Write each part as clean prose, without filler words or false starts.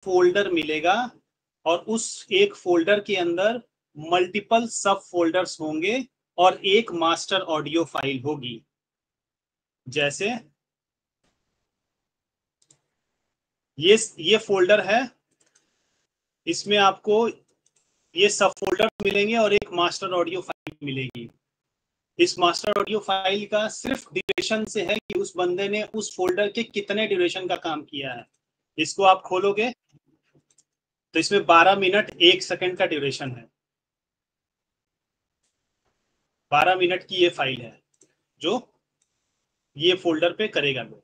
Folder मिलेगा और उस एक फोल्डर के अंदर मल्टीपल सब फोल्डर्स होंगे और एक मास्टर ऑडियो फाइल होगी। जैसे ये फोल्डर है, इसमें आपको ये सब फोल्डर मिलेंगे और एक मास्टर ऑडियो फाइल मिलेगी। इस मास्टर ऑडियो फाइल का सिर्फ ड्यूरेशन से है कि उस बंदे ने उस फोल्डर के कितने ड्यूरेशन का काम किया है। इसको आप खोलोगे तो इसमें 12 मिनट 1 सेकंड का ड्यूरेशन है। 12 मिनट की ये फाइल है जो ये फोल्डर पे करेगा लोग।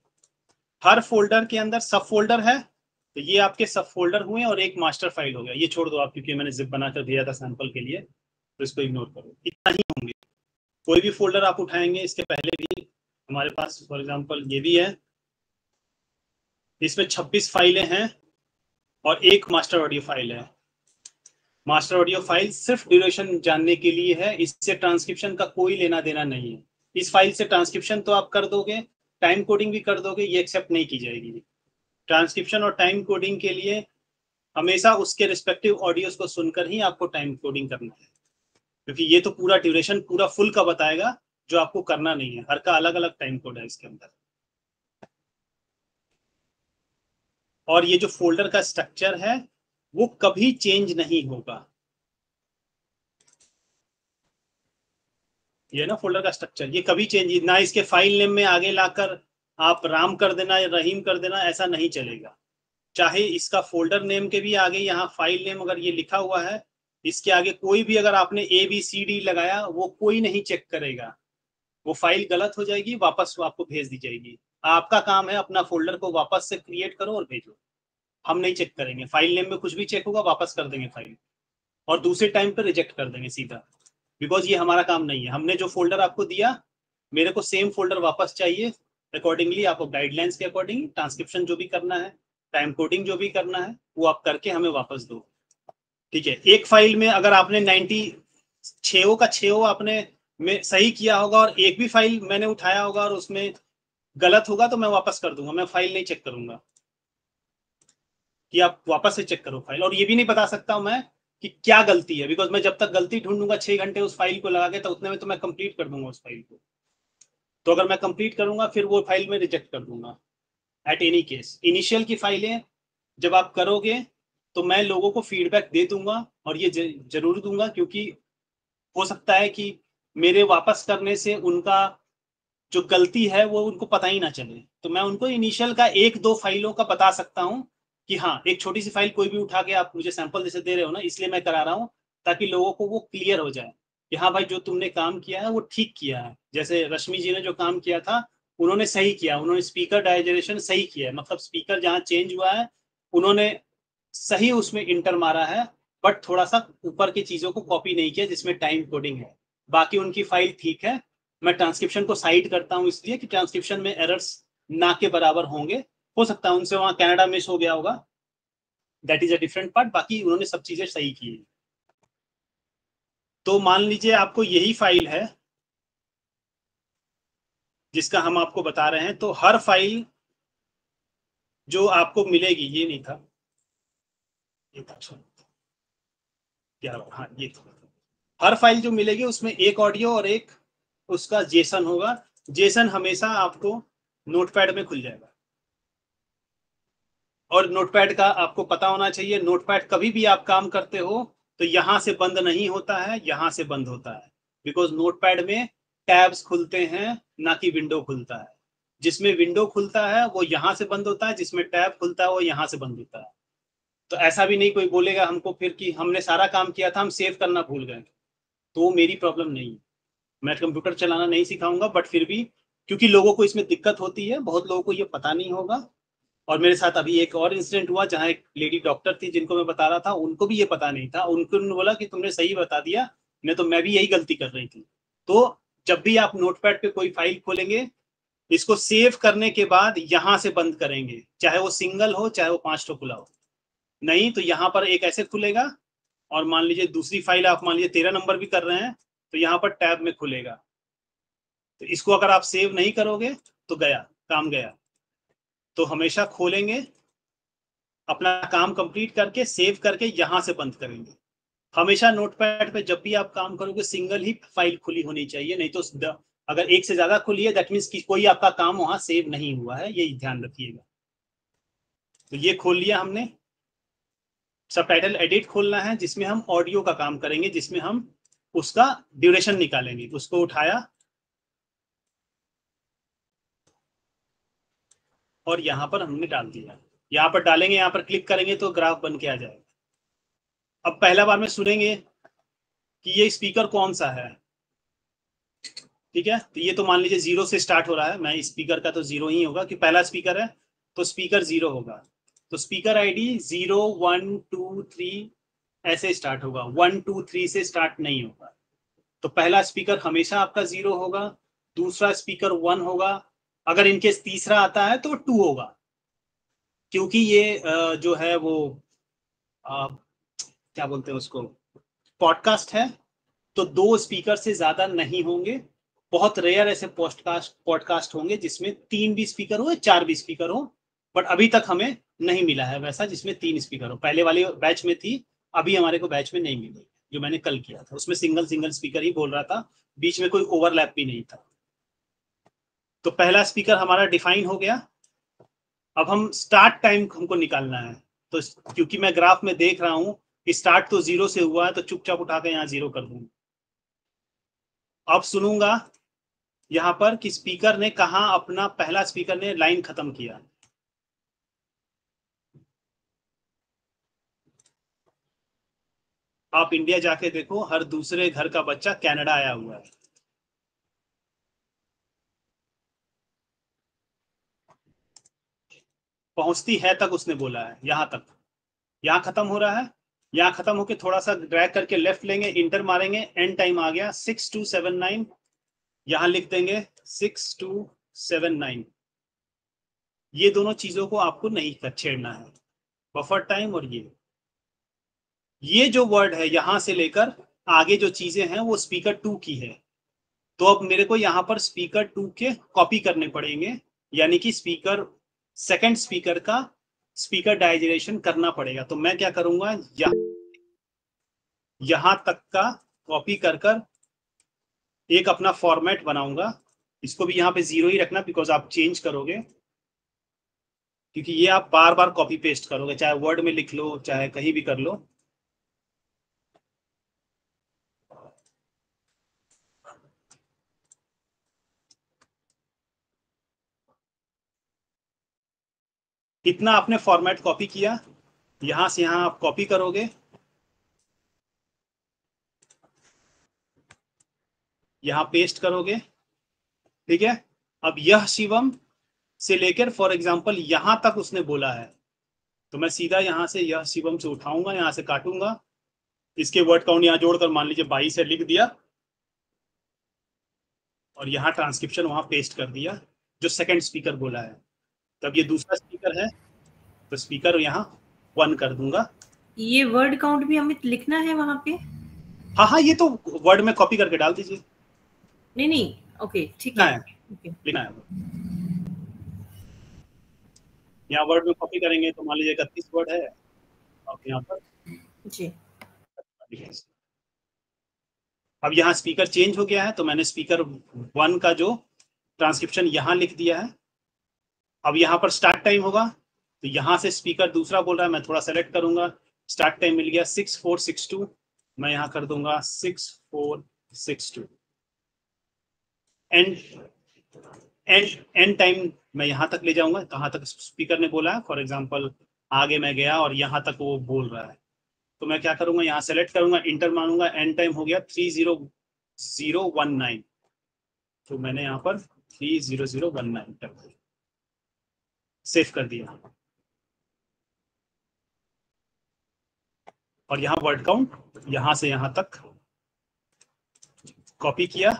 हर फोल्डर के अंदर सब फोल्डर है, तो ये आपके सब फोल्डर हुए और एक मास्टर फाइल हो गया। ये छोड़ दो आप, क्योंकि मैंने जिप बनाकर दिया था सैंपल के लिए, तो इसको इग्नोर करो। इतना ही होंगे। कोई भी फोल्डर आप उठाएंगे, इसके पहले भी हमारे पास फॉर एग्जांपल ये भी है, इसमें 26 फाइलें हैं और एक मास्टर ऑडियो फाइल है। मास्टर ऑडियो फाइल सिर्फ ड्यूरेशन जानने के लिए है, इससे ट्रांसक्रिप्शन का कोई लेना देना नहीं है। इस फाइल से ट्रांसक्रिप्शन तो आप कर दोगे, टाइम कोडिंग भी कर दोगे, ये एक्सेप्ट नहीं की जाएगी। ट्रांसक्रिप्शन और टाइम कोडिंग के लिए हमेशा उसके रिस्पेक्टिव ऑडियोज को सुनकर ही आपको टाइम कोडिंग करना है, क्योंकि ये तो पूरा ड्यूरेशन पूरा फुल का बताएगा, जो आपको करना नहीं है। हर का अलग अलग टाइम कोड है इसके अंदर। और ये जो फोल्डर का स्ट्रक्चर है वो कभी चेंज नहीं होगा। ये ना फोल्डर का स्ट्रक्चर, ये कभी चेंज ना, इसके फाइल नेम में आगे लाकर आप राम कर देना या रहीम कर देना, ऐसा नहीं चलेगा। चाहे इसका फोल्डर नेम के भी आगे यहाँ फाइल नेम अगर ये लिखा हुआ है, इसके आगे कोई भी अगर आपने ABCD लगाया, वो कोई नहीं चेक करेगा। वो फाइल गलत हो जाएगी, वापस आपको भेज दी जाएगी। आपका काम है अपना फोल्डर को वापस से क्रिएट करो और भेजो। हम नहीं चेक करेंगे। फाइल नेम में कुछ भी चेक होगा वापस कर देंगे फाइल, और दूसरे टाइम पर रिजेक्ट कर देंगे सीधा, बिकॉज ये हमारा काम नहीं है। हमने जो फोल्डर आपको दिया, मेरे को सेम फोल्डर वापस चाहिए। अकॉर्डिंगली आपको गाइडलाइंस के अकॉर्डिंग ट्रांसक्रिप्शन जो भी करना है, टाइम कोडिंग जो भी करना है, वो आप करके हमें वापस दो। ठीक है। एक फाइल में अगर आपने 96 का 6 आपने में सही किया होगा और एक भी फाइल मैंने उठाया होगा और उसमें गलत होगा, तो मैं वापस कर दूंगा। मैं फाइल नहीं चेक करूंगा कि आप वापस से चेक करो फाइल। और ये भी नहीं बता सकता मैं कि क्या गलती है, बिकॉज मैं जब तक गलती ढूंढूंगा 6 घंटे उस फाइल को लगा के, तो उतने में तो मैं कंप्लीट कर दूंगा उस फाइल को। तो अगर मैं कंप्लीट करूंगा फिर वो फाइल में रिजेक्ट कर दूंगा। एट एनी केस इनिशियल की फाइलें जब आप करोगे तो मैं लोगों को फीडबैक दे दूंगा, और ये जरूर दूंगा, क्योंकि हो सकता है कि मेरे वापस करने से उनका जो गलती है वो उनको पता ही ना चले। तो मैं उनको इनिशियल का 1-2 फाइलों का बता सकता हूँ कि हाँ, एक छोटी सी फाइल कोई भी उठा के, आप मुझे सैंपल जैसे दे रहे हो ना, इसलिए मैं करा रहा हूँ ताकि लोगों को वो क्लियर हो जाए कि हाँ भाई, जो तुमने काम किया है वो ठीक किया है। जैसे रश्मि जी ने जो काम किया था, उन्होंने सही किया, उन्होंने स्पीकर डाइजेशन सही किया है, मतलब स्पीकर जहाँ चेंज हुआ है उन्होंने सही उसमें इंटर मारा है, बट थोड़ा सा ऊपर की चीजों को कॉपी नहीं किया जिसमें टाइम कोडिंग है। बाकी उनकी फाइल ठीक है। मैं ट्रांसक्रिप्शन को साइड करता हूँ इसलिए कि ट्रांसक्रिप्शन में एरर्स ना के बराबर होंगे। हो सकता है उनसे वहां कनाडा मिस हो गया होगा, that is a different part. बाकी उन्होंने सब चीजें सही की है। तो मान लीजिए आपको यही फाइल है जिसका हम आपको बता रहे हैं, तो हर फाइल जो आपको मिलेगी, ये नहीं था, ये था, क्या, हाँ ये था। हर फाइल जो मिलेगी उसमें एक ऑडियो और एक उसका जेसन होगा। जेसन हमेशा आपको नोटपैड में खुल जाएगा, और नोटपैड का आपको पता होना चाहिए, नोटपैड कभी भी आप काम करते हो तो यहां से बंद नहीं होता है, यहां से बंद होता है। बिकॉज नोटपैड में टैब्स खुलते हैं, ना कि विंडो खुलता है। जिसमें विंडो खुलता है वो यहां से बंद होता है, जिसमें टैब खुलता है वो यहां से बंद होता है। तो ऐसा भी नहीं कोई बोलेगा हमको फिर कि हमने सारा काम किया था, हम सेव करना भूल गए। तो वो मेरी प्रॉब्लम नहीं है। मैं कंप्यूटर चलाना नहीं सिखाऊंगा, बट फिर भी क्योंकि लोगों को इसमें दिक्कत होती है, बहुत लोगों को ये पता नहीं होगा। और मेरे साथ अभी एक और इंसिडेंट हुआ जहाँ एक लेडी डॉक्टर थी जिनको मैं बता रहा था, उनको भी ये पता नहीं था। उनको बोला कि तुमने सही बता दिया, नहीं तो मैं भी यही गलती कर रही थी। तो जब भी आप नोटपैड पे कोई फाइल खोलेंगे, इसको सेव करने के बाद यहां से बंद करेंगे, चाहे वो सिंगल हो चाहे वो 5 खुला हो। नहीं तो यहाँ पर एक ऐसे खुलेगा, और मान लीजिए दूसरी फाइल आप मान लीजिए 13 नंबर भी कर रहे हैं, तो यहाँ पर टैब में खुलेगा। तो इसको अगर आप सेव नहीं करोगे तो गया काम, गया। तो हमेशा खोलेंगे अपना काम कंप्लीट करके सेव करके यहाँ से बंद करेंगे। हमेशा नोटपैड पे जब भी आप काम करोगे सिंगल ही फाइल खुली होनी चाहिए, नहीं तो अगर एक से ज्यादा खुली है दैट मीन्स कि कोई आपका काम वहां सेव नहीं हुआ है, ये ध्यान रखिएगा। तो ये खोल लिया हमने। सबटाइटल एडिट खोलना है जिसमें हम ऑडियो का काम करेंगे, जिसमें हम उसका ड्यूरेशन निकालेंगे। उसको उठाया और यहाँ पर हमने डाल दिया। यहाँ पर डालेंगे, यहाँ पर क्लिक करेंगे तो ग्राफ बन के आ जाएगा। अब पहला बार में सुनेंगे कि ये स्पीकर कौन सा है, ठीक है। तो ये तो मान लीजिए 0 से स्टार्ट हो रहा है, मैं स्पीकर का तो 0 ही होगा कि पहला स्पीकर है तो स्पीकर 0 होगा। तो स्पीकर आईडी 0 1 2 3 ऐसे स्टार्ट होगा, 1 2 3 से स्टार्ट नहीं होगा। तो पहला स्पीकर हमेशा आपका 0 होगा, दूसरा स्पीकर 1 होगा, अगर इनकेस तीसरा आता है तो 2 होगा, क्योंकि ये जो है वो क्या बोलते हैं उसको, पॉडकास्ट है, तो 2 स्पीकर से ज्यादा नहीं होंगे। बहुत रेयर ऐसे पॉडकास्ट होंगे जिसमें 3 भी स्पीकर हो या 4 भी स्पीकर हो, बट अभी तक हमें नहीं मिला है वैसा जिसमें 3 स्पीकर हो। पहले वाले बैच में थी, अभी हमारे को बैच में नहीं मिली। जो मैंने कल किया था उसमें सिंगल स्पीकर ही बोल रहा था, बीच में कोई ओवरलैप भी नहीं था। तो पहला स्पीकर हमारा डिफाइन हो गया। अब हम स्टार्ट टाइम हमको निकालना है, तो क्योंकि मैं ग्राफ में देख रहा हूं कि स्टार्ट तो 0 से हुआ है, तो चुपचाप उठा के यहाँ 0 कर दूंगा। अब सुनूंगा यहाँ पर कि स्पीकर ने कहा, अपना पहला स्पीकर ने लाइन खत्म किया। आप इंडिया जाके देखो, हर दूसरे घर का बच्चा कनाडा आया हुआ है। पहुंचती है तक उसने बोला है, यहां तक, यहाँ खत्म हो रहा है। यहाँ खत्म होके थोड़ा सा ड्रैग करके लेफ्ट लेंगे, इंटर मारेंगे, एंड टाइम आ गया 6279। यहां लिख देंगे 6279। ये दोनों चीजों को आपको नहीं छेड़ना है, बफर टाइम और ये जो वर्ड है यहां से लेकर आगे जो चीजें हैं वो स्पीकर 2 की है। तो अब मेरे को यहाँ पर स्पीकर 2 के कॉपी करने पड़ेंगे, यानी कि स्पीकर सेकंड स्पीकर का स्पीकर डाइजेशन करना पड़ेगा। तो मैं क्या करूंगा, यहां तक का कॉपी कर कर एक अपना फॉर्मेट बनाऊंगा। इसको भी यहाँ पे 0 ही रखना, बिकॉज आप चेंज करोगे, क्योंकि ये आप बार बार कॉपी पेस्ट करोगे, चाहे वर्ड में लिख लो चाहे कहीं भी कर लो। इतना आपने फॉर्मेट कॉपी किया, यहां से यहां आप कॉपी करोगे, यहां पेस्ट करोगे, ठीक है। अब यह शिवम से लेकर फॉर एग्जांपल यहां तक उसने बोला है, तो मैं सीधा यहां से यह शिवम से उठाऊंगा, यहां से काटूंगा, इसके वर्ड काउंट यहां जोड़कर मान लीजिए 22 है, लिख दिया, और यहाँ ट्रांसक्रिप्शन वहां पेस्ट कर दिया जो सेकंड स्पीकर बोला है। तब ये दूसरा स्पीकर है, तो स्पीकर यहाँ 1 कर दूंगा। ये वर्ड काउंट भी हमें लिखना है वहां पे? हाँ हाँ, ये तो वर्ड में कॉपी करके डाल दीजिए। नहीं, ओके, ठीक है, लिखना है। यहाँ वर्ड में कॉपी करेंगे तो मान लीजिए 31 वर्ड है, और यहाँ पर जी। अब यहाँ स्पीकर चेंज हो गया है, तो मैंने स्पीकर 1 का जो ट्रांसक्रिप्शन यहाँ लिख दिया है। अब यहाँ पर स्टार्ट टाइम होगा, तो यहाँ से स्पीकर दूसरा बोल रहा है, मैं थोड़ा सेलेक्ट करूंगा, स्टार्ट टाइम मिल गया 6462, मैं यहाँ कर दूंगा 6462। एंड टाइम मैं यहाँ तक ले जाऊंगा, कहाँ तक स्पीकर ने बोला है, फॉर एग्जाम्पल आगे मैं गया और यहाँ तक वो बोल रहा है, तो मैं क्या करूंगा, यहाँ सेलेक्ट करूंगा, इंटर मारूंगा, एंड टाइम हो गया 30019। तो मैंने यहाँ पर 30019 तक सेव कर दिया, और यहाँ वर्ड काउंट यहाँ से यहाँ तक कॉपी किया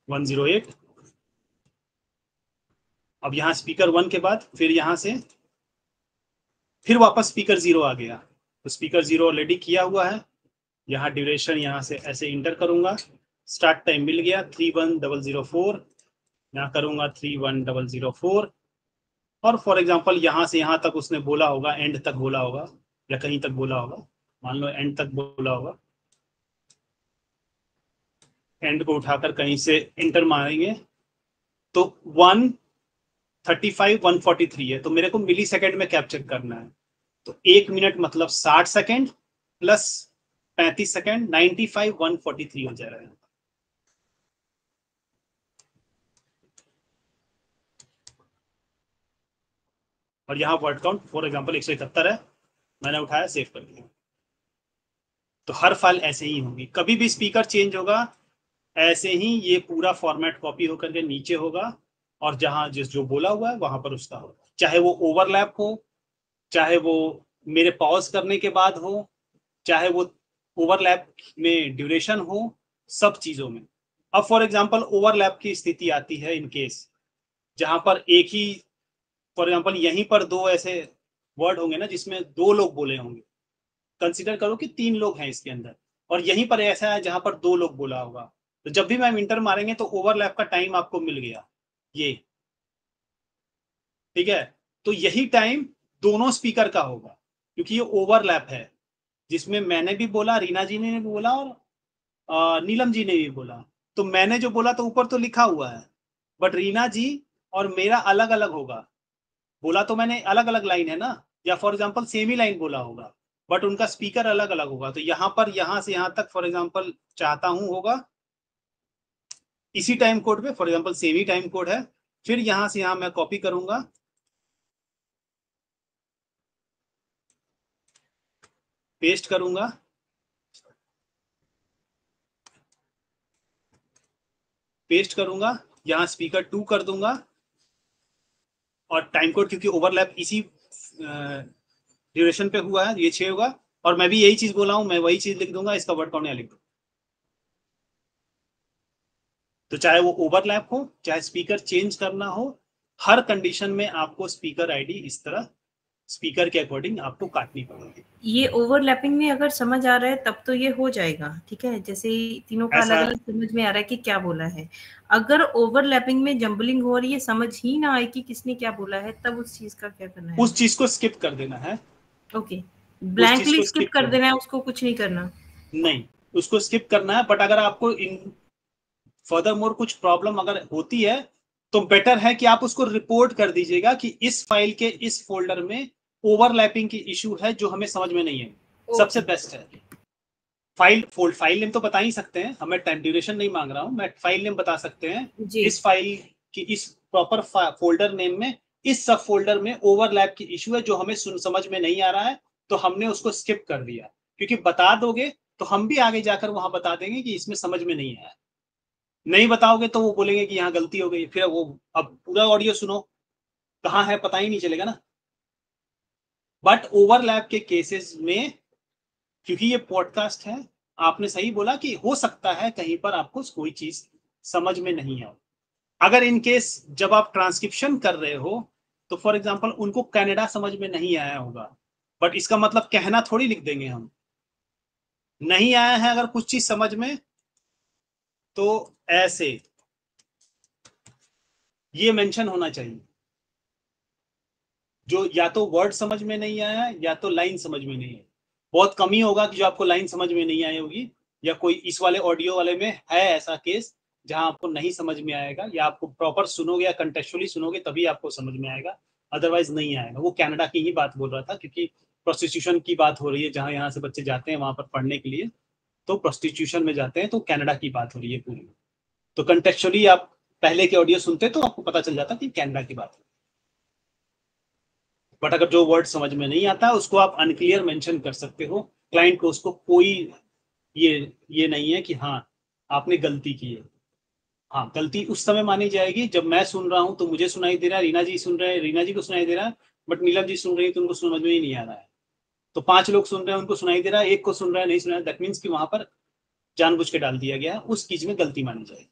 108। अब यहाँ स्पीकर 1 के बाद फिर यहाँ से फिर वापस स्पीकर 0 आ गया, तो स्पीकर 0 ऑलरेडी किया हुआ है। यहाँ ड्यूरेशन यहाँ से ऐसे इंटर करूंगा, स्टार्ट टाइम मिल गया 31004, यहाँ करूंगा 31004, और फॉर एग्जांपल यहाँ से यहाँ तक उसने बोला होगा, एंड तक बोला होगा या कहीं तक बोला होगा, मान लो एंड तक बोला होगा, एंड को उठाकर कहीं से इंटर मारेंगे तो 135 143 है, तो मेरे को मिली सेकेंड में कैप्चर करना है। तो 1 मिनट मतलब 60 सेकेंड प्लस 35 सेकेंड 95 143 हो जाएगा। और यहाँ वर्ड काउंट फॉर एग्जांपल 171 है, मैंने उठाया, सेव कर दिया। तो हर फाइल ऐसे ही होगी, कभी भी स्पीकर चेंज होगा ऐसे ही ये पूरा फॉर्मेट कॉपी होकर के नीचे होगा, और जहां जिस जो बोला हुआ है वहां पर उसका होगा, चाहे वो ओवरलैप हो, चाहे वो मेरे पॉज करने के बाद हो, चाहे वो ओवरलैप में ड्यूरेशन हो, सब चीजों में। अब फॉर एग्जांपल ओवरलैप की स्थिति आती है इन केस जहां पर एक ही, फॉर एग्जांपल यहीं पर दो ऐसे वर्ड होंगे ना जिसमें 2 लोग बोले होंगे, कंसीडर करो कि 3 लोग हैं इसके अंदर, और यहीं पर ऐसा है जहां पर 2 लोग बोला होगा, तो जब भी मैम इंटर मारेंगे तो ओवरलैप का टाइम आपको मिल गया ये, ठीक है। तो यही टाइम दोनों स्पीकर का होगा क्योंकि ये ओवरलैप है, जिसमें मैंने भी बोला, रीना जी ने भी बोला और नीलम जी ने भी बोला। तो मैंने जो बोला तो ऊपर तो लिखा हुआ है, बट रीना जी और मेरा अलग अलग होगा, बोला तो मैंने अलग अलग लाइन है ना, या for example same he line बोला होगा बट उनका स्पीकर अलग अलग होगा। तो यहाँ पर यहाँ से यहाँ तक फॉर एग्जांपल चाहता हूं होगा इसी टाइम कोड पे, for example same he time code है, फिर यहाँ से यहाँ मैं कॉपी करूंगा, पेस्ट करूंगा, पेस्ट करूंगा, यहाँ स्पीकर 2 कर दूंगा, और टाइम कोड क्योंकि ओवरलैप इसी ड्यूरेशन पे हुआ है, ये 6 होगा, और मैं भी यही चीज बोला हूं, मैं वही चीज लिख दूंगा, इसका वर्ड काउंट यहाँ लिख दूंगा। तो चाहे वो ओवरलैप हो, चाहे स्पीकर चेंज करना हो, हर कंडीशन में आपको स्पीकर आईडी इस तरह स्पीकर के अकॉर्डिंग आपको काटनी पड़ेगी। ये ओवरलैपिंग में अगर समझ आ रहा है तब तो ये हो जाएगा, ठीक है, जैसे तीनों का अलग अलग समझ में आ रहा है कि क्या बोला है। अगर ओवरलैपिंग में जंबलिंग हो रही है, समझ ही ना आए कि किसने क्या बोला है, तब उस चीज का क्या करना है? उस चीज को स्किप कर देना है। ओके, ब्लैंकली स्किप कर देना है, उसको कुछ नहीं करना? नहीं, उसको स्किप करना है, बट अगर आपको इन फर्दर मोर कुछ प्रॉब्लम अगर होती है तो बेटर है कि आप उसको रिपोर्ट कर दीजिएगा कि इस फाइल के इस फोल्डर में ओवरलैपिंग की इशू है जो हमें समझ में नहीं है। सबसे बेस्ट है फाइल नेम तो बता ही सकते हैं, हमें टाइम ड्यूरेशन नहीं मांग रहा हूं, मैं फाइल नेम बता सकते हैं इस फाइल की इस प्रॉपर फोल्डर नेम में इस सब फोल्डर में ओवरलैप की इशू है जो हमें समझ में नहीं आ रहा है, तो हमने उसको स्किप कर दिया, क्योंकि बता दोगे तो हम भी आगे जाकर वहां बता देंगे कि इसमें समझ में नहीं आया। नहीं बताओगे तो वो बोलेंगे कि यहाँ गलती हो गई, फिर वो अब पूरा ऑडियो सुनो कहाँ है पता ही नहीं चलेगा ना। बट ओवरलैप के केसेस में, क्योंकि ये पॉडकास्ट है, आपने सही बोला कि हो सकता है कहीं पर आपको कोई चीज समझ में नहीं आए। अगर इन केस जब आप ट्रांसक्रिप्शन कर रहे हो तो फॉर एग्जांपल उनको कनाडा समझ में नहीं आया होगा, बट इसका मतलब कहना थोड़ी लिख देंगे हम, नहीं आया है अगर कुछ चीज समझ में तो ऐसे ये मेंशन होना चाहिए, जो या तो वर्ड समझ में नहीं आया या तो लाइन समझ में नहीं है। बहुत कम ही होगा कि जो आपको लाइन समझ में नहीं आई होगी, या कोई इस वाले ऑडियो वाले में है ऐसा केस जहां आपको नहीं समझ में आएगा, या आपको प्रॉपर सुनोगे या कंटेक्चुअली सुनोगे तभी आपको समझ में आएगा, अदरवाइज नहीं आएगा। वो कनाडा की ही बात बोल रहा था क्योंकि प्रोस्टिट्यूशन की बात हो रही है, जहां यहाँ से बच्चे जाते हैं वहां पर पढ़ने के लिए, तो प्रोस्टिट्यूशन में जाते हैं, तो कनाडा की बात हो रही है पूरी। तो कंटेक्चुअली आप पहले के ऑडियो सुनते तो आपको पता चल जाता कि कनाडा की बात है। बट अगर जो वर्ड समझ में नहीं आता उसको आप अनक्लियर मेंशन कर सकते हो क्लाइंट को, उसको कोई ये नहीं है कि हाँ आपने गलती की है। हाँ, गलती उस समय मानी जाएगी जब मैं सुन रहा हूं तो मुझे सुनाई दे रहा है, रीना जी सुन रहे हैं, रीना जी को सुनाई दे रहा है, बट नीलम जी सुन रही है तो उनको समझ में ही नहीं आ रहा है। तो 5 लोग सुन रहे हैं उनको सुनाई दे रहा है, एक को सुन रहा है नहीं सुना, दैट मीन्स कि वहां पर जानबूझ के डाल दिया गया, उस चीज में गलती मानी जाएगी।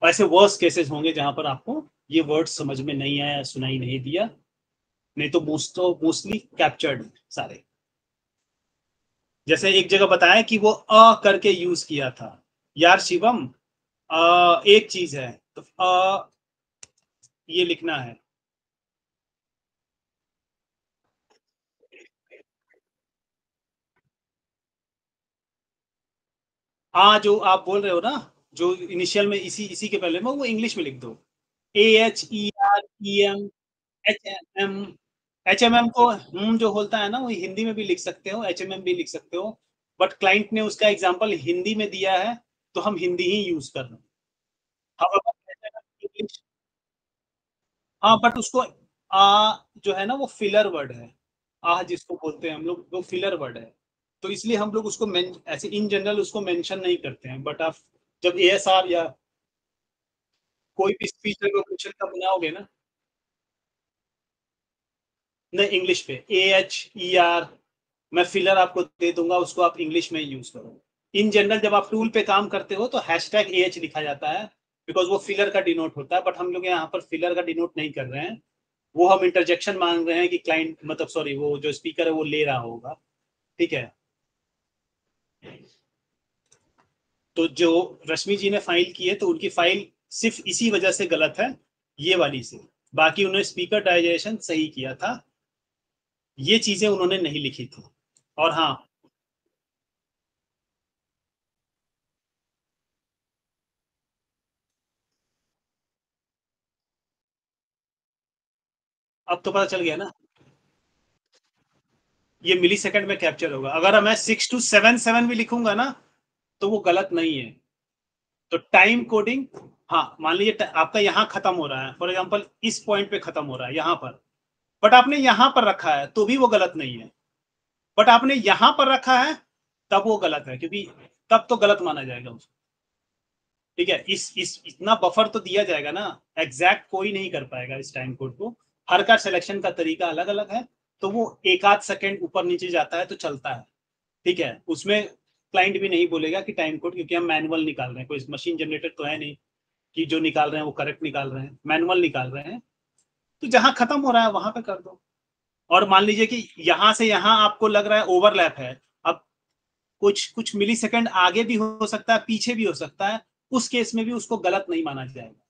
ऐसे वर्स्ट केसेस होंगे जहां पर आपको ये वर्ड समझ में नहीं आया, सुनाई नहीं दिया, नहीं तो मोस्टली कैप्चर्ड सारे। जैसे एक जगह बताया कि वो अ करके यूज किया था, यार शिवम एक चीज है तो ये लिखना है, जो आप बोल रहे हो ना, जो इनिशियल में इसी के पहले में, वो इंग्लिश में लिख दो। AHEREM, HMM। HMM को जो होता है ना, वो हिंदी में भी लिख सकते हो, HMM भी लिख सकते हो, बट क्लाइंट ने उसका एग्जांपल हिंदी में दिया है तो हम हिंदी ही यूज कर रहे हैं। इंग्लिश, हाँ, बट उसको जो है ना, वो फिलर वर्ड है। जिसको बोलते हैं हम लोग, वो फिलर वर्ड है, तो इसलिए हम लोग उसको ऐसे इन जनरल उसको मेंशन नहीं करते हैं। बट आप जब ASR या कोई भी स्पीच रिकॉग्निशन का बनाओगे ना, नहीं, इंग्लिश पे AHER, मैं फिलर आपको दे दूंगा, उसको आप इंग्लिश में यूज करो। इन जनरल जब आप टूल पे काम करते हो तो #AH लिखा जाता है, बिकॉज वो फिलर का डिनोट होता है, बट हम लोग यहाँ पर फिलर का डिनोट नहीं कर रहे हैं। वो हम इंटरजेक्शन मांग रहे हैं कि क्लाइंट, मतलब सॉरी, वो जो स्पीकर है वो ले रहा होगा। ठीक है, तो जो रश्मि जी ने फाइल की है, तो उनकी फाइल सिर्फ इसी वजह से गलत है, ये वाली से। बाकी उन्होंने स्पीकर डाइजेशन सही किया था, ये चीजें उन्होंने नहीं लिखी थी। और हाँ, अब तो पता चल गया ना, ये मिली सेकंड में कैप्चर होगा। अगर मैं 6277 भी लिखूंगा ना, तो वो गलत नहीं है। तो टाइम कोडिंग, हाँ, मान लीजिए आपका यहाँ खत्म हो रहा है, फॉर एग्जाम्पल इस पॉइंट पे खत्म हो रहा है यहाँ पर, बट आपने यहाँ पर रखा है तो भी वो गलत नहीं है। बट आपने यहाँ पर रखा है तब वो गलत है, क्योंकि तब तो गलत माना जाएगा उसको। ठीक है, इस इतना बफर तो दिया जाएगा ना, एग्जैक्ट कोई नहीं कर पाएगा इस टाइम कोड को। हर का सिलेक्शन का तरीका अलग अलग है, तो वो एक आध सेकेंड ऊपर नीचे जाता है तो चलता है। ठीक है, उसमें क्लाइंट भी नहीं बोलेगा कि टाइम कोड, क्योंकि हम मैनुअल निकाल रहे हैं, कोई मशीन जनरेटेड तो है नहीं कि जो निकाल रहे हैं वो करेक्ट निकाल रहे हैं, मैनुअल निकाल रहे हैं। तो जहां खत्म हो रहा है वहां पे कर दो। और मान लीजिए कि यहां से यहां आपको लग रहा है ओवरलैप है, अब कुछ कुछ मिली सेकेंड आगे भी हो सकता है, पीछे भी हो सकता है, उस केस में भी उसको गलत नहीं माना जाएगा।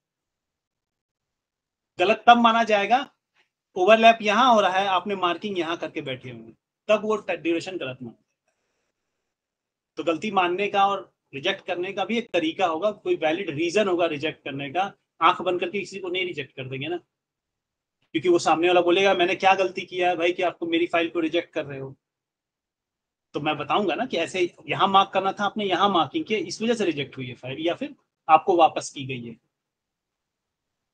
गलत तब माना जाएगा, ओवरलैप यहां हो रहा है, आपने मार्किंग यहां करके बैठे हुए, तब वो ड्यूरेशन गलत माना। तो गलती मानने का और रिजेक्ट करने का भी एक तरीका होगा, कोई वैलिड रीजन होगा रिजेक्ट करने का। आंख बंद करके किसी को नहीं रिजेक्ट कर देंगे ना, क्योंकि वो सामने वाला बोलेगा मैंने क्या गलती किया है भाई कि आपको मेरी फाइल को रिजेक्ट कर रहे हो। तो मैं बताऊंगा ना कि ऐसे यहाँ मार्क करना था, आपने यहाँ मार्किंग किया, इस वजह से रिजेक्ट हुई है फाइल, या फिर आपको वापस की गई है।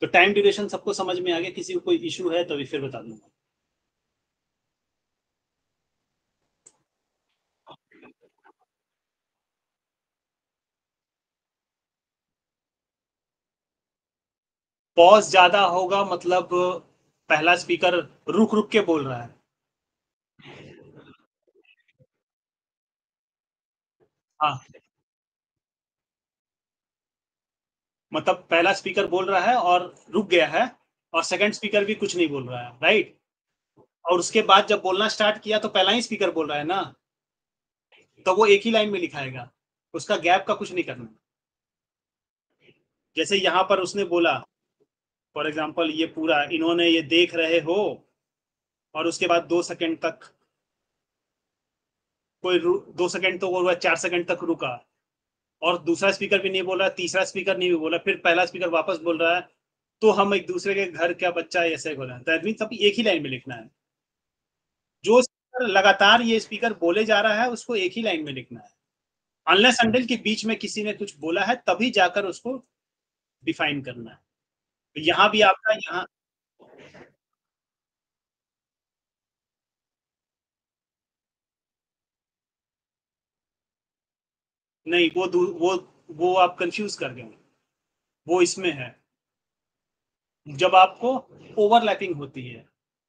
तो टाइम ड्यूरेशन सबको समझ में आ गया, किसी को कोई इशू है तो फिर बता दूंगा। पॉज ज्यादा होगा मतलब पहला स्पीकर रुक रुक के बोल रहा है। हाँ, मतलब पहला स्पीकर बोल रहा है और रुक गया है, और सेकंड स्पीकर भी कुछ नहीं बोल रहा है, राइट। और उसके बाद जब बोलना स्टार्ट किया तो पहला ही स्पीकर बोल रहा है ना, तो वो एक ही लाइन में लिखाएगा, उसका गैप का कुछ नहीं करना। जैसे यहाँ पर उसने बोला, फॉर एग्जाम्पल ये पूरा इन्होंने ये देख रहे हो, और उसके बाद 2 सेकंड तक कोई 2 सेकंड तो वो 4 सेकंड तक रुका, और दूसरा स्पीकर भी नहीं बोल रहा, तीसरा स्पीकर नहीं भी बोला, फिर पहला स्पीकर वापस बोल रहा है, तो हम एक दूसरे के घर क्या बच्चा ऐसे बोला, दैट मीन्स अभी एक ही लाइन में लिखना है। जो स्पीकर लगातार ये स्पीकर बोले जा रहा है उसको एक ही लाइन में लिखना है, अनलेस अंटिल के बीच में किसी ने कुछ बोला है तभी जाकर उसको डिफाइन करना है। यहाँ भी आपका यहाँ नहीं, वो आप कंफ्यूज कर गए, वो इसमें है जब आपको ओवरलैपिंग होती है।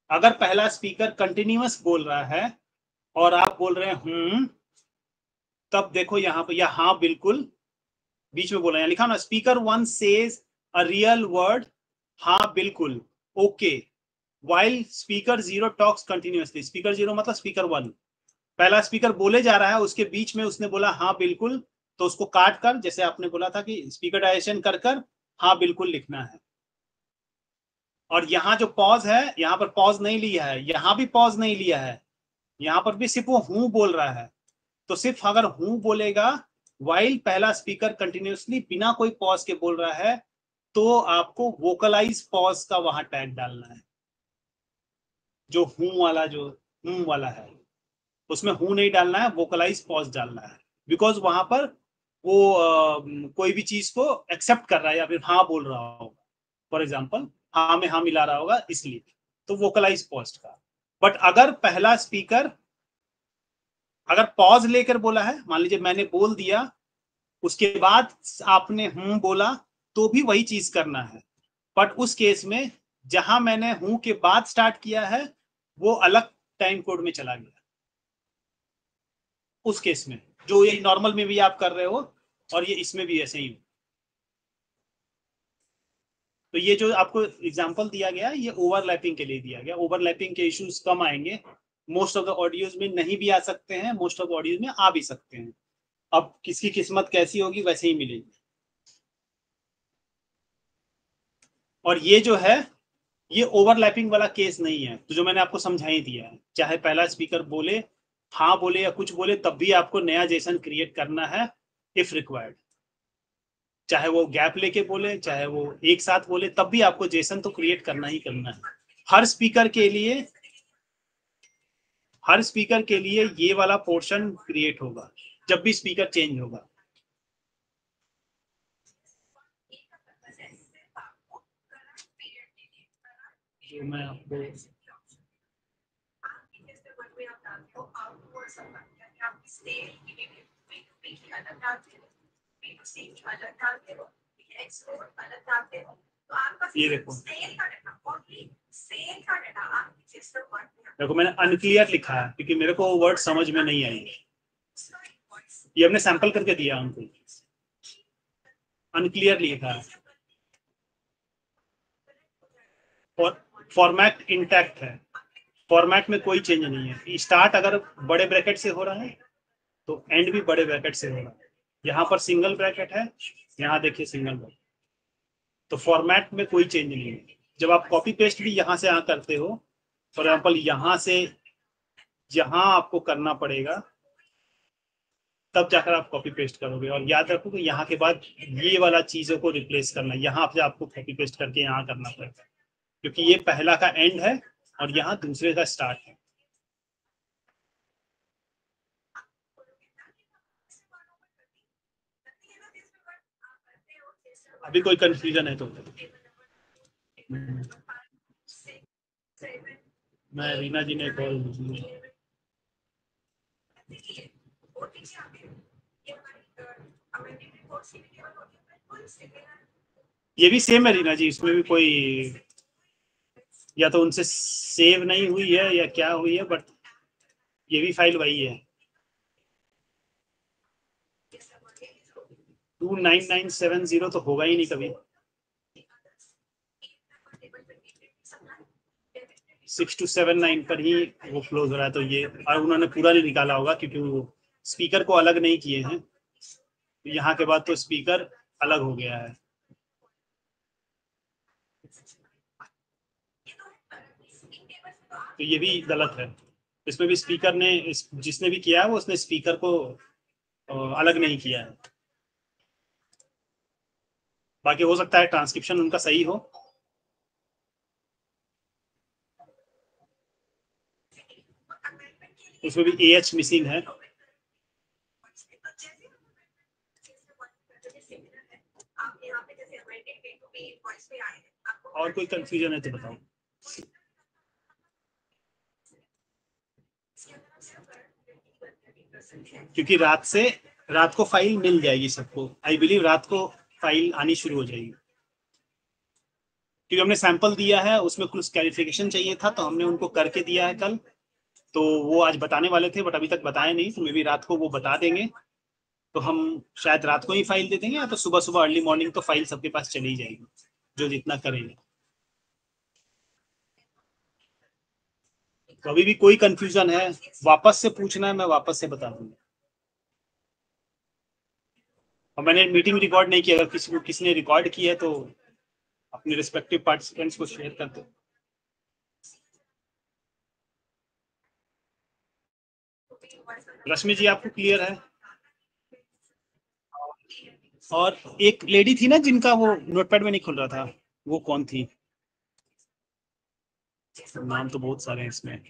अगर पहला स्पीकर कंटिन्यूअस बोल रहा है और आप बोल रहे हैं तब देखो यहाँ पे, या हाँ बिल्कुल बीच में बोल रहे हैं, लिखा ना, speaker one says a real word, हाँ बिल्कुल, okay, while speaker zero talks continuously. Speaker zero मतलब स्पीकर वन, पहला स्पीकर बोले जा रहा है, उसके बीच में उसने बोला हाँ बिल्कुल, तो उसको काट कर, जैसे आपने बोला था कि स्पीकर डायरेक्शन कर कर हाँ बिल्कुल लिखना है। और यहाँ जो पॉज है, यहाँ पर पॉज नहीं लिया है, यहाँ भी पॉज नहीं लिया है, यहाँ पर भी सिर्फ वो हूं बोल रहा है। तो सिर्फ अगर हूं बोलेगा वाइल पहला स्पीकर कंटिन्यूसली बिना कोई पॉज के बोल रहा है तो आपको वोकलाइज पॉज का वहां टैग डालना है, जो हूं वाला है उसमें हूं नहीं डालना है, वोकलाइज पॉज डालना है। बिकॉज वहां पर वो कोई भी चीज को एक्सेप्ट कर रहा है या फिर हाँ बोल रहा होगा, फॉर एग्जाम्पल हाँ में हाँ मिला रहा होगा, इसलिए तो वोकलाइज पॉज का। बट अगर पहला स्पीकर अगर पॉज लेकर बोला है, मान लीजिए मैंने बोल दिया उसके बाद आपने हूं बोला, तो भी वही चीज करना है। बट उस केस में जहां मैंने हूं के बाद स्टार्ट किया है वो अलग टाइम कोड में चला गया। उस केस में जो ये नॉर्मल में भी आप कर रहे हो और ये इसमें भी ऐसे ही हो। तो ये जो आपको एग्जांपल दिया गया ये ओवरलैपिंग के लिए दिया गया। ओवरलैपिंग के इश्यूज कम आएंगे, मोस्ट ऑफ द ऑडियोज में नहीं भी आ सकते हैं, मोस्ट ऑफ ऑडियोज में आ भी सकते हैं। अब किसकी किस्मत कैसी होगी वैसे ही मिलेगी। और ये जो है ये ओवरलैपिंग वाला केस नहीं है, तो जो मैंने आपको समझा ही दिया है, चाहे पहला स्पीकर बोले हाँ बोले या कुछ बोले तब भी आपको नया जेसन क्रिएट करना है इफ रिक्वायर्ड। चाहे वो गैप लेके बोले चाहे वो एक साथ बोले तब भी आपको जेसन तो क्रिएट करना ही करना है। हर स्पीकर के लिए ये वाला पोर्शन क्रिएट होगा जब भी स्पीकर चेंज होगा। जो मैं आपको ये देखो मैंने अनक्लियर लिखा है क्योंकि मेरे को वर्ड समझ में नहीं आई। ये हमने सैंपल करके दिया उनको, अनक्लियर लिखा है। और फॉर्मेट इंटैक्ट है, फॉर्मेट में कोई चेंज नहीं है। स्टार्ट अगर बड़े ब्रैकेट से हो रहा है तो एंड भी बड़े ब्रैकेट से हो रहा है। यहाँ पर सिंगल ब्रैकेट है, यहाँ देखिए सिंगल ब्रैकेट, तो फॉर्मेट में कोई चेंज नहीं है। जब आप कॉपी पेस्ट भी यहाँ से यहाँ करते हो, फॉर एग्जाम्पल यहाँ से यहाँ आपको करना पड़ेगा तब जाकर आप कॉपी पेस्ट करोगे। और याद रखो कि यहाँ के बाद ये वाला चीजों को रिप्लेस करना, यहाँ से आपको कॉपी पेस्ट करके यहाँ करना पड़ेगा क्योंकि ये पहला का एंड है और यहाँ दूसरे का स्टार्ट है। अभी कोई कंफ्यूजन है तो मैं रीना जी ने कॉल ये भी सेम है रीना जी, इसमें भी कोई या तो उनसे सेव नहीं हुई है या क्या हुई है, बट ये भी फाइल वही है। 29970 तो होगा ही नहीं कभी। 6279 पर ही वो क्लोज हो रहा है। तो ये और उन्होंने पूरा नहीं निकाला होगा क्योंकि वो स्पीकर को अलग नहीं किए हैं, तो यहाँ के बाद तो स्पीकर अलग हो गया है। तो ये भी गलत है, इसमें भी स्पीकर ने जिसने भी किया है वो उसने स्पीकर को अलग नहीं किया है। बाकी हो सकता है ट्रांसक्रिप्शन उनका सही हो। उसमें भी AH मिसिंग है। और कोई कंफ्यूजन है तो बताओ। क्योंकि रात को फाइल मिल जाएगी सबको, आई बिलीव रात को फाइल आनी शुरू हो जाएगी क्योंकि हमने सैंपल दिया है, उसमें कुछ क्लैरिफिकेशन चाहिए था तो हमने उनको करके दिया है कल। तो वो आज बताने वाले थे बट अभी तक बताए नहीं, तो मे भी रात को वो बता देंगे। तो हम शायद रात को ही फाइल दे देंगे या तो सुबह सुबह अर्ली मॉर्निंग तो फाइल सबके पास चली जाएगी जो जितना करेंगे। तो अभी भी कोई कंफ्यूजन है वापस से पूछना है, मैं वापस से बता दूंगा। और मैंने मीटिंग रिकॉर्ड नहीं किया, अगर किसी को किसी ने रिकॉर्ड की है तो अपने रिस्पेक्टिव पार्टिसिपेंट्स को शेयर कर दो। रश्मि जी आपको क्लियर है? और एक लेडी थी ना जिनका वो नोटपैड में नहीं खुल रहा था, वो कौन थी? नाम तो बहुत सारे हैं इसमें।